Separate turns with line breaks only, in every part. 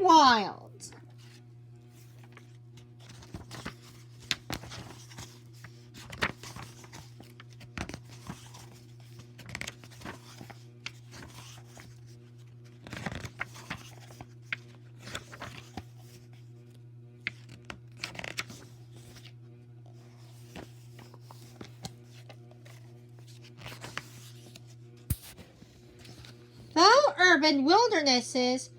wild. Though urban wildernesses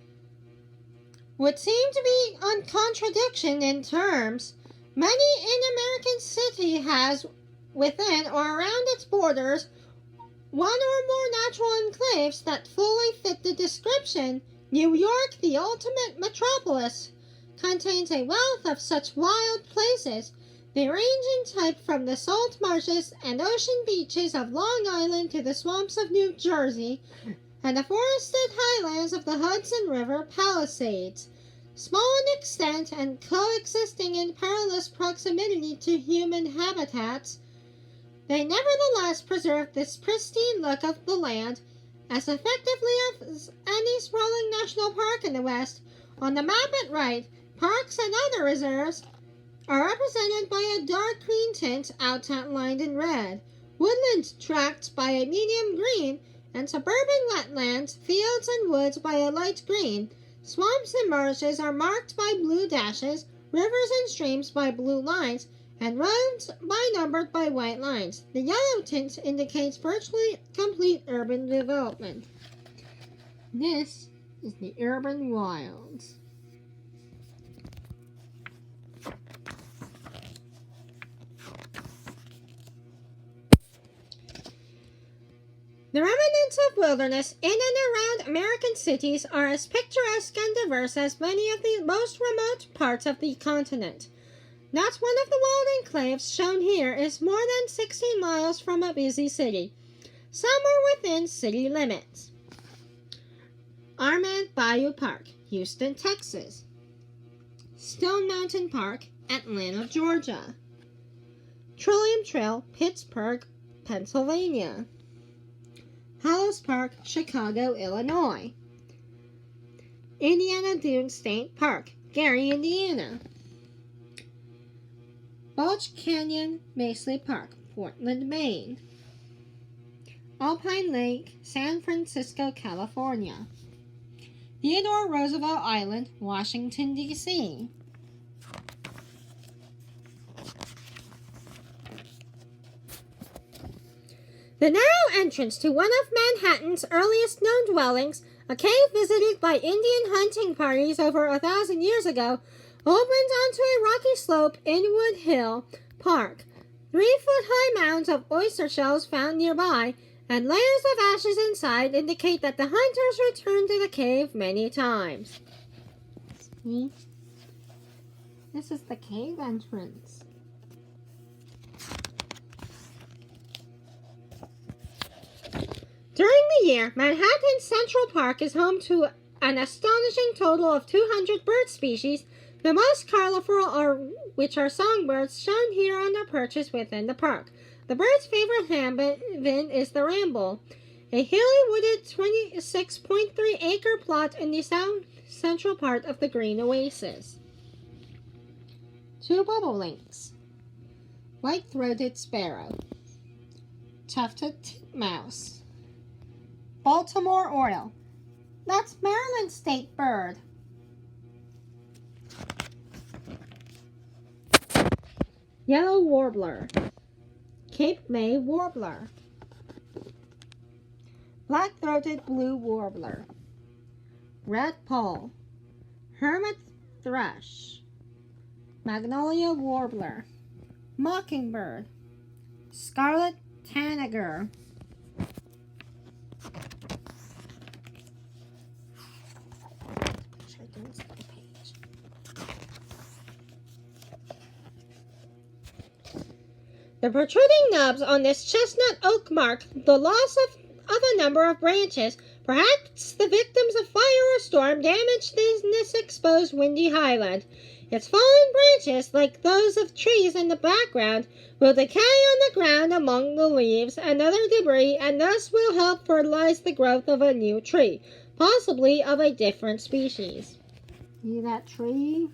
would seem to be a contradiction in terms, many an American city has within or around its borders one or more natural enclaves that fully fit the description. New York, the ultimate metropolis, contains a wealth of such wild places. They range in type from the salt marshes and ocean beaches of Long Island to the swamps of New Jersey and the forested highlands of the Hudson River Palisades. Small in extent and coexisting in perilous proximity to human habitats, they nevertheless preserve this pristine look of the land as effectively as any sprawling national park in the West. On the map at right, parks and other reserves are represented by a dark green tint outlined in red, woodland tract by a medium green, and suburban wetlands, fields, and woods by a light green. Swamps and marshes are marked by blue dashes, rivers and streams by blue lines, and roads numbered by white lines. The yellow tint indicates virtually complete urban development. This is the urban wilds. The remnants of wilderness in and around American cities are as picturesque and diverse as many of the most remote parts of the continent. Not one of the wild enclaves shown here is more than 16 miles from a busy city. Some are within city limits. Armand Bayou Park, Houston, Texas. Stone Mountain Park, Atlanta, Georgia. Trillium Trail, Pittsburgh, Pennsylvania. Hollis Park, Chicago, Illinois. Indiana Dunes State Park, Gary, Indiana. Bulge Canyon Masley Park, Portland, Maine. Alpine Lake, San Francisco, California. Theodore Roosevelt Island, Washington, D.C. The narrow entrance to one of Manhattan's earliest known dwellings, a cave visited by Indian hunting parties over 1,000 years ago, opened onto a rocky slope in Wood Hill Park. 3-foot-high mounds of oyster shells found nearby and layers of ashes inside indicate that the hunters returned to the cave many times. See? This is the cave entrance. During the year, Manhattan's Central Park is home to an astonishing total of 200 bird species, the most colorful which are songbirds shown here on the perches within the park. The bird's favorite habitat is the ramble, a hilly wooded 26.3-acre plot in the south central part of the green oasis. 2 bobolinks, white-throated sparrow, tufted titmouse, Baltimore oriole. That's Maryland state bird. Yellow warbler, Cape May warbler, black-throated blue warbler, red poll, hermit thrush, magnolia warbler, mockingbird, scarlet tanager, The protruding nubs on this chestnut oak mark the loss of a number of branches. Perhaps the victims of fire or storm damaged this exposed windy highland. Its fallen branches, like those of trees in the background, will decay on the ground among the leaves and other debris, and thus will help fertilize the growth of a new tree, possibly of a different species. See that tree?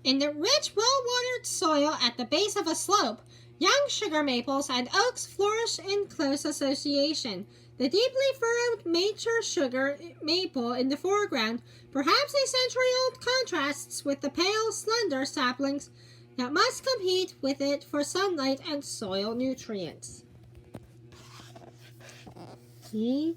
In the rich, well-watered soil at the base of a slope, young sugar maples and oaks flourish in close association. The deeply furrowed mature sugar maple in the foreground, perhaps a century-old, contrasts with the pale, slender saplings that must compete with it for sunlight and soil nutrients. See?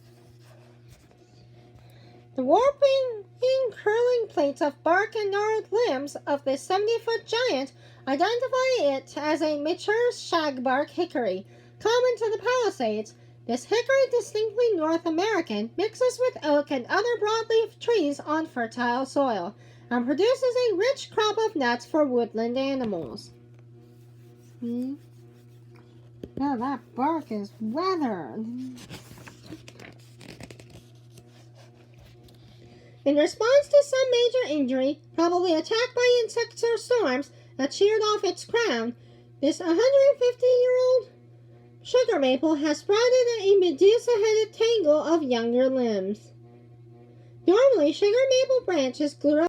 The warping, curling plates of bark and gnarled limbs of this 70-foot giant identify it as a mature shagbark hickory, common to the Palisades. This hickory, distinctly North American, mixes with oak and other broadleaf trees on fertile soil and produces a rich crop of nuts for woodland animals. See? Now that bark is weathered. In response to some major injury, probably attacked by insects or storms, that sheared off its crown, this 150-year-old sugar maple has sprouted a Medusa-headed tangle of younger limbs. Normally, sugar maple branches grew